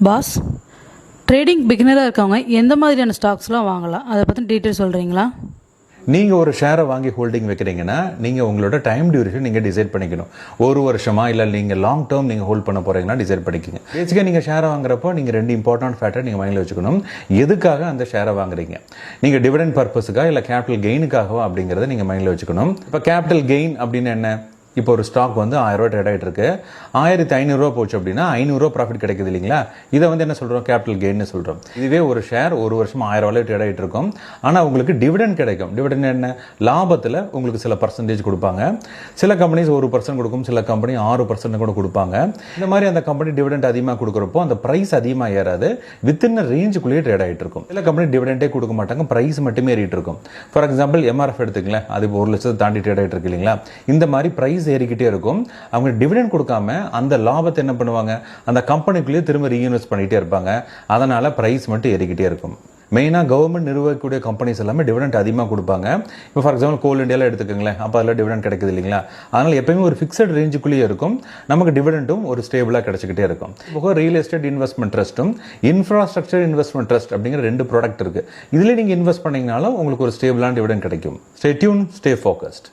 Pass, trading பிகினராக இருக்கவங்க எந்த மாதிரியான ஸ்டாக்ஸ்லாம் வாங்கலாம், அதை பற்றி டீட்டெயில் சொல்கிறீங்களா? நீங்கள் ஒரு ஷேரை வாங்கி ஹோல்டிங் வைக்கிறீங்கன்னா நீங்கள் உங்களோட டைம் டியூரேஷன் நீங்கள் டிசைட் பண்ணிக்கணும். ஒரு வருஷமா இல்லை நீங்கள் லாங் டேர்ம் நீங்கள் ஹோல்ட் பண்ண போகிறீங்கன்னா டிசைட் பண்ணிக்கோங்க. பேசிக்காக நீங்கள் ஷேரை வாங்குறப்போ நீங்கள் ரெண்டு இம்பார்ட்டன்ட் ஃபேக்டர் நீங்கள் மைண்டில் வச்சுக்கணும். எதுக்காக அந்த ஷேரை வாங்குறீங்க? நீங்கள் டிவிடெண்ட் பர்பஸுக்காக இல்லை கேபிட்டல் கெயினுக்காகவா அப்படிங்கிறத நீங்கள் மைண்டில் வச்சுக்கணும். இப்போ கேபிட்டல் கெயின் அப்படின்னு என்ன? இப்போ ஒரு ஸ்டாக் வந்து 1000 ரூபா ட்ரேட் ஆகிட்டு இருக்கு, 1500 போச்சு அப்படின்னா 500 ப்ராஃபிட் கிடைக்குது இல்லைங்களா? இதை வந்து என்ன சொல்கிறோம்? கேபிட்டல் கெயின்னு சொல்கிறோம். இதுவே ஒரு ஷேர் ஒரு வருஷம் 1000 ரூபாய் ட்ரேட் ஆகிட்டு இருக்கும், ஆனால் உங்களுக்கு டிவிடெண்ட் கிடைக்கும். டிவிடெண்ட் என்ன? லாபத்தில் உங்களுக்கு சில பர்சன்டேஜ் கொடுப்பாங்க. சில கம்பெனிஸ் 1% கொடுக்கும், சில கம்பெனி 6% கூட கொடுப்பாங்க. இந்த மாதிரி அந்த கம்பெனி டிவிடெண்ட் அதிகமாக கொடுக்குறப்போ அந்த ப்ரைஸ் அதிகமாக ஏறாது, வித்தின் ரேஞ்சுக்குள்ளேயே ட்ரேட் ஆகிட்டு இருக்கும். சில கம்பெனி டிவிடெண்டே கொடுக்க மாட்டாங்க, ப்ரைஸ் மட்டுமே ஏறிட்டு இருக்கும். ஃபார் எக்ஸாம்பிள் எம்ஆர்எஃப் எடுத்துக்கங்களேன், அது 1 லட்சத்தை தாண்டி ட்ரேட் ஆகிட்டு இருக்கு இல்லைங்களா? இந்த மாதிரி ப்ரைஸ் ஏறிக்கிட்டே இருக்கும். அவங்க டிவிடெண்ட் கொடுக்காம அந்த லாபத்தை என்ன பண்ணுவாங்க? அந்த கம்பெனிக்குள்ளேயே திரும்ப ரீஇன்வெஸ்ட் பண்ணிட்டே இருப்பாங்க. அதனால பிரைஸ் மட்டும் ஏறிக்கிட்டே இருக்கும். மெயினாக கவர்மெண்ட் நிர்வகிக்கக்கூடிய கம்பெனிஸ் எல்லாமே டிவிடெண்ட் அதிகமாக கொடுப்பாங்க. இப்போ ஃபார் எக்ஸாம்பிள் கோல் இண்டியாவில் எடுத்துக்கோங்களேன், அப்போ அதில் டிவிடெண்ட் கிடைக்குது இல்லைங்களா? அதனால் எப்பயுமே ஒரு ஃபிக்ஸட் ரேஞ்சுக்குள்ளேயே இருக்கும், நமக்கு டிவிடெண்ட்டும் ஒரு ஸ்டேபிளாக கிடைச்சிக்கிட்டே இருக்கும். இப்போ ரியல் எஸ்டேட் இன்வெஸ்ட்மெண்ட் ட்ரஸ்ட்டும் இன்ஃப்ராஸ்ட்ரக்சர் இன்வெஸ்ட்மெண்ட் ட்ரஸ்ட் அப்படிங்கிற 2 ப்ராடக்ட் இருக்குது. இதில் நீங்கள் இன்வெஸ்ட் பண்ணிங்கனாலும் உங்களுக்கு ஒரு ஸ்டேபிளான டிவிடெண்ட் கிடைக்கும். Stay tune, stay focused.